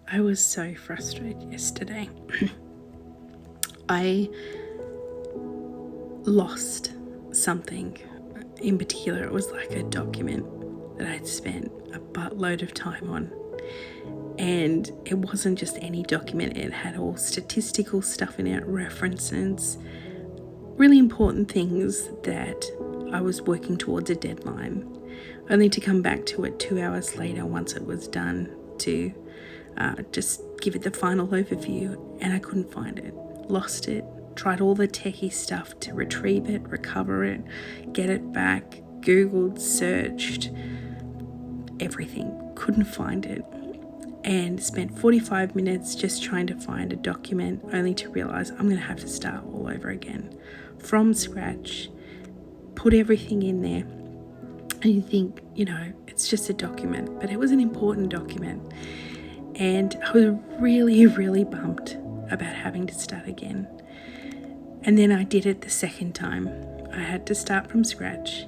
I was so frustrated yesterday. I lost something. In particular, it was like a document that I'd spent a buttload of time on. And it wasn't just any document, it had all statistical stuff in it, references, really important things that I was working towards a deadline, only to come back to it 2 hours later once it was done to just give it the final overview, and I couldn't find it. Lost it. Tried all the techie stuff to retrieve it, recover it, get it back, Googled, searched, everything. Couldn't find it. And spent 45 minutes just trying to find a document, only to realise I'm going to have to start all over again. From scratch, put everything in there. And you think, it's just a document. But it was an important document. And I was really, really bummed about having to start again. And then I did it the second time. I had to start from scratch.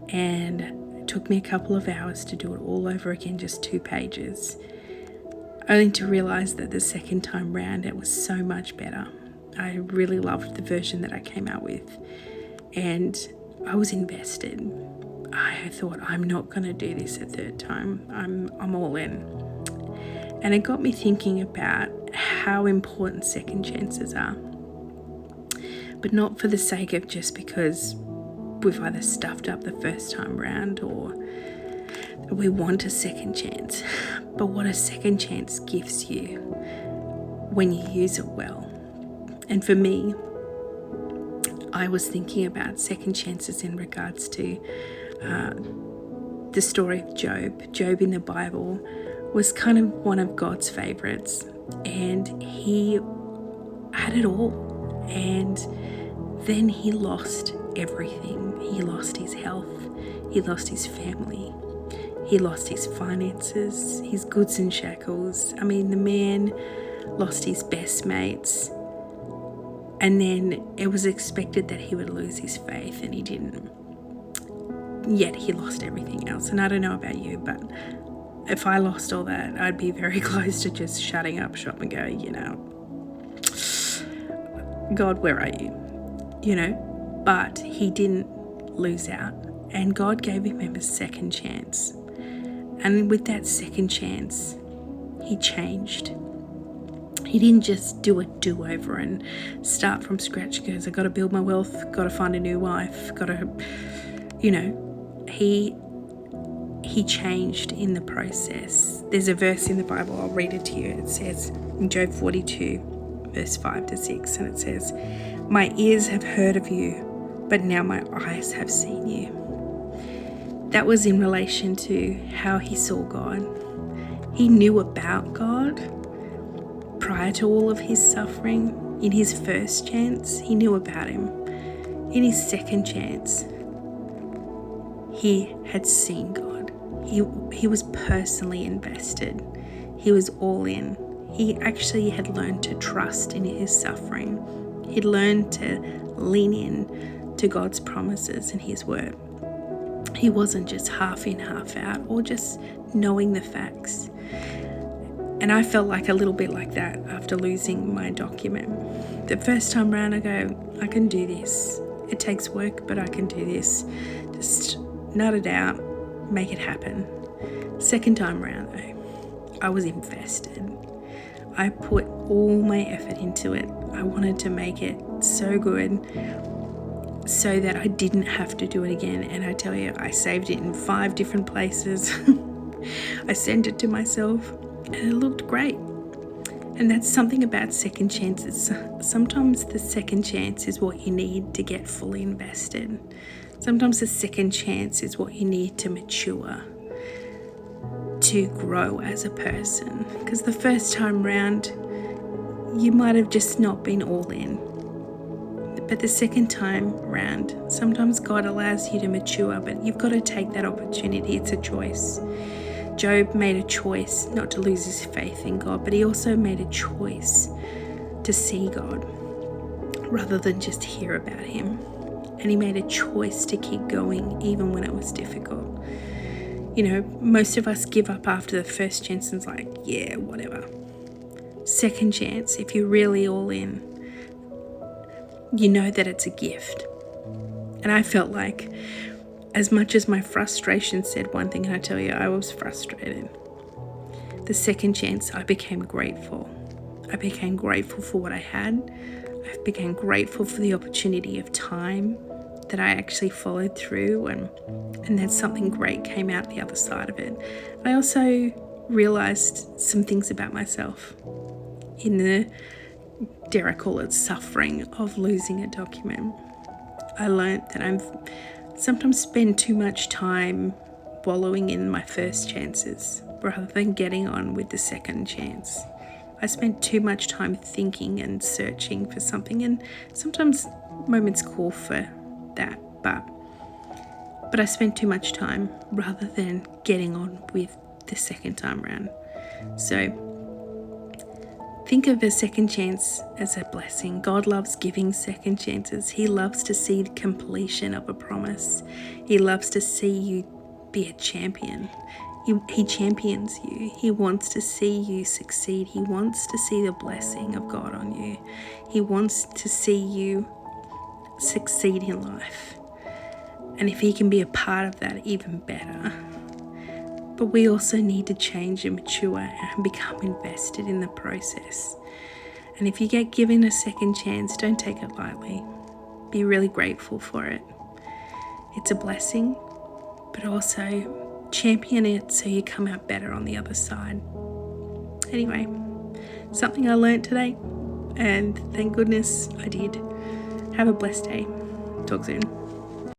And it took me a couple of hours to do it all over again, just 2 pages. Only to realise that the second time round it was so much better. I really loved the version that I came out with. And I was invested. I thought, I'm not going to do this a third time. I'm all in. And it got me thinking about how important second chances are. But not for the sake of just because we've either stuffed up the first time round or we want a second chance. But what a second chance gives you when you use it well. And for me, I was thinking about second chances in regards to the story of Job. Job in the Bible was kind of one of God's favorites, and he had it all, and then he lost everything. He lost his health, he lost his family, he lost his finances, his goods and shackles. I mean, the man lost his best mates, and then it was expected that he would lose his faith, and he didn't. Yet he lost everything else. And I don't know about you, but if I lost all that, I'd be very close to just shutting up shop and go, God, where are you? But he didn't lose out. And God gave him a second chance. And with that second chance, he changed. He didn't just do a do-over and start from scratch because I got to build my wealth, got to find a new wife, got to, he changed in the process. There's a verse in the Bible, I'll read it to you. It says in Job 42, verse 5-6, and it says, "My ears have heard of you, but now my eyes have seen you." That was in relation to how he saw God. He knew about God prior to all of his suffering. In his first chance, he knew about him. In his second chance, he had seen God. He was personally invested. He was all in. He actually had learned to trust in his suffering. He'd learned to lean in to God's promises and his word. He wasn't just half in, half out, or just knowing the facts. And I felt like a little bit like that after losing my document. The first time round, I go, I can do this. It takes work, but I can do this. Just nut it out, make it happen. Second time round, though, I was invested. I put all my effort into it. I wanted to make it so good so that I didn't have to do it again. And I tell you, I saved it in 5 different places. I sent it to myself and it looked great. And that's something about second chances. Sometimes the second chance is what you need to get fully invested. Sometimes the second chance is what you need to mature, to grow as a person. Because the first time round, you might have just not been all in. But the second time round, sometimes God allows you to mature, but you've got to take that opportunity. It's a choice. Job made a choice not to lose his faith in God, but he also made a choice to see God rather than just hear about him. And he made a choice to keep going even when it was difficult. Most of us give up after the first chance and it's like, yeah, whatever. second chance, if you're really all in, you know that it's a gift. And I felt like, as much as my frustration said one thing, and I tell you, I was frustrated, the second chance, I became grateful. I became grateful for what I had. I became grateful for the opportunity of time that I actually followed through, and that something great came out the other side of it. I also realised some things about myself in the, dare I call it, suffering of losing a document. I learned that I'm sometimes spend too much time wallowing in my first chances rather than getting on with the second chance. I spent too much time thinking and searching for something, and sometimes moments call for that, but I spent too much time rather than getting on with the second time round. So think of a second chance as a blessing. God loves giving second chances. He loves to see the completion of a promise. He loves to see you be a champion. He champions you. He wants to see you succeed. He wants to see the blessing of God on you. He wants to see you succeed in life. And if he can be a part of that, even better. But we also need to change and mature and become invested in the process. And if you get given a second chance, don't take it lightly. Be really grateful for it. It's a blessing, but also champion it so you come out better on the other side. Anyway, something I learned today, and thank goodness I did. Have a blessed day. Talk soon.